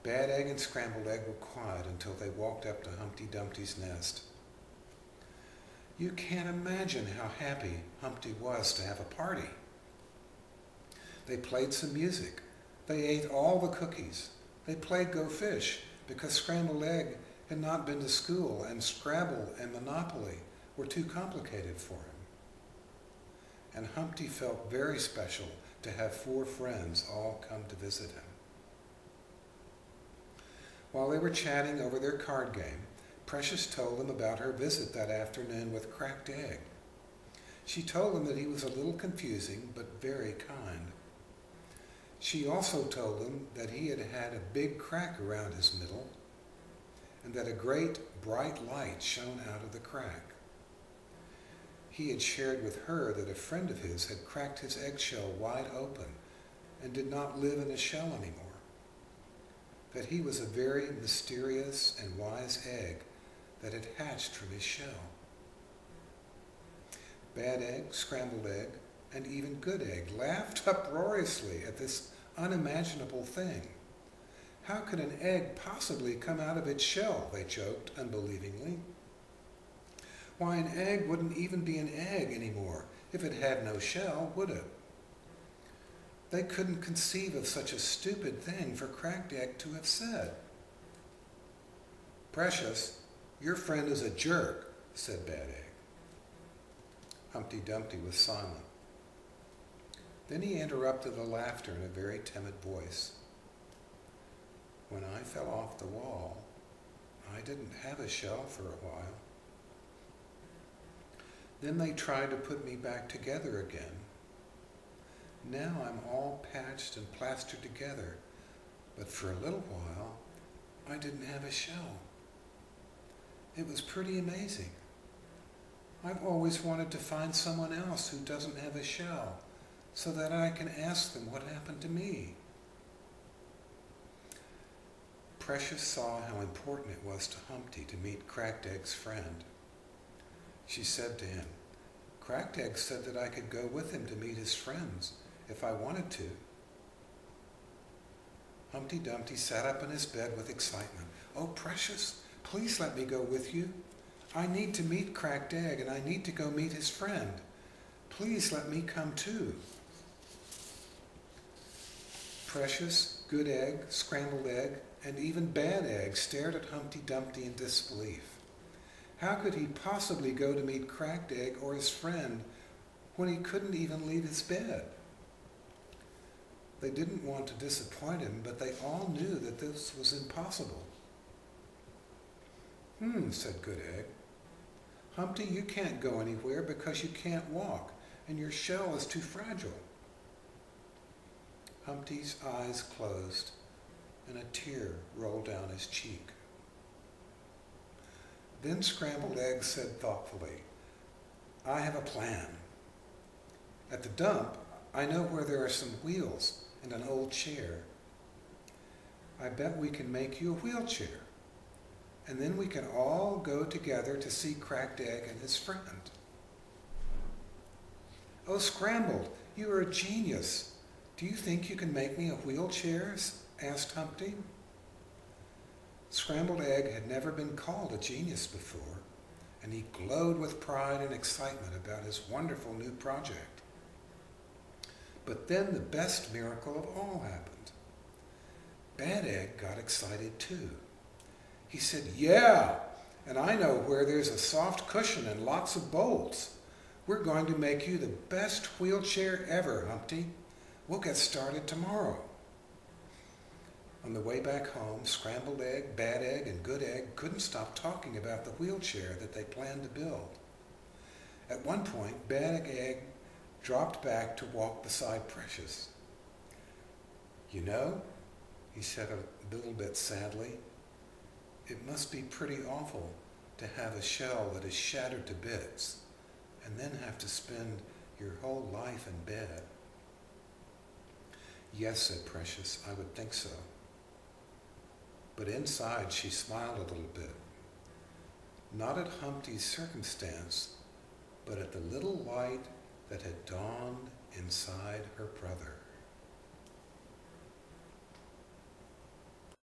Bad Egg and Scrambled Egg were quiet until they walked up to Humpty Dumpty's nest. You can't imagine how happy Humpty was to have a party. They played some music. They ate all the cookies. They played Go Fish because Scrambled Egg had not been to school and Scrabble and Monopoly were too complicated for him. And Humpty felt very special to have 4 friends all come to visit him. While they were chatting over their card game, Precious told them about her visit that afternoon with Cracked Egg. She told them that he was a little confusing, but very kind. She also told them that he had had a big crack around his middle, and that a great bright light shone out of the crack. He had shared with her that a friend of his had cracked his eggshell wide open and did not live in a shell anymore. That he was a very mysterious and wise egg that had hatched from his shell. Bad Egg, Scrambled Egg, and even Good Egg laughed uproariously at this unimaginable thing. How could an egg possibly come out of its shell, they joked unbelievingly. Why, an egg wouldn't even be an egg anymore if it had no shell, would it? They couldn't conceive of such a stupid thing for Cracked Egg to have said. Precious, your friend is a jerk, said Bad Egg. Humpty Dumpty was silent. Then he interrupted the laughter in a very timid voice. When I fell off the wall, I didn't have a shell for a while. Then they tried to put me back together again. Now I'm all patched and plastered together, but for a little while, I didn't have a shell. It was pretty amazing. I've always wanted to find someone else who doesn't have a shell, so that I can ask them what happened to me. Precious saw how important it was to Humpty to meet Cracked Egg's friend. She said to him, Cracked Egg said that I could go with him to meet his friends if I wanted to. Humpty Dumpty sat up in his bed with excitement. Oh, Precious, please let me go with you. I need to meet Cracked Egg and I need to go meet his friend. Please let me come too. Precious, Good Egg, Scrambled Egg, and even Bad Egg stared at Humpty Dumpty in disbelief. How could he possibly go to meet Cracked Egg or his friend when he couldn't even leave his bed? They didn't want to disappoint him, but they all knew that this was impossible. Said Good Egg. Humpty, you can't go anywhere because you can't walk, and your shell is too fragile. Humpty's eyes closed, and a tear rolled down his cheek. Then Scrambled Egg said thoughtfully, I have a plan. At the dump, I know where there are some wheels and an old chair. I bet we can make you a wheelchair, and then we can all go together to see Cracked Egg and his friend. Oh, Scrambled, you are a genius. Do you think you can make me a wheelchair? Asked Humpty. Scrambled Egg had never been called a genius before, and he glowed with pride and excitement about his wonderful new project. But then the best miracle of all happened. Bad Egg got excited too. He said, yeah, and I know where there's a soft cushion and lots of bolts. We're going to make you the best wheelchair ever, Humpty. We'll get started tomorrow. On the way back home, Scrambled Egg, Bad Egg, and Good Egg couldn't stop talking about the wheelchair that they planned to build. At one point, Bad Egg dropped back to walk beside Precious. You know, he said a little bit sadly, it must be pretty awful to have a shell that is shattered to bits and then have to spend your whole life in bed. Yes, said Precious, I would think so. But inside she smiled a little bit, not at Humpty's circumstance, but at the little light that had dawned inside her brother.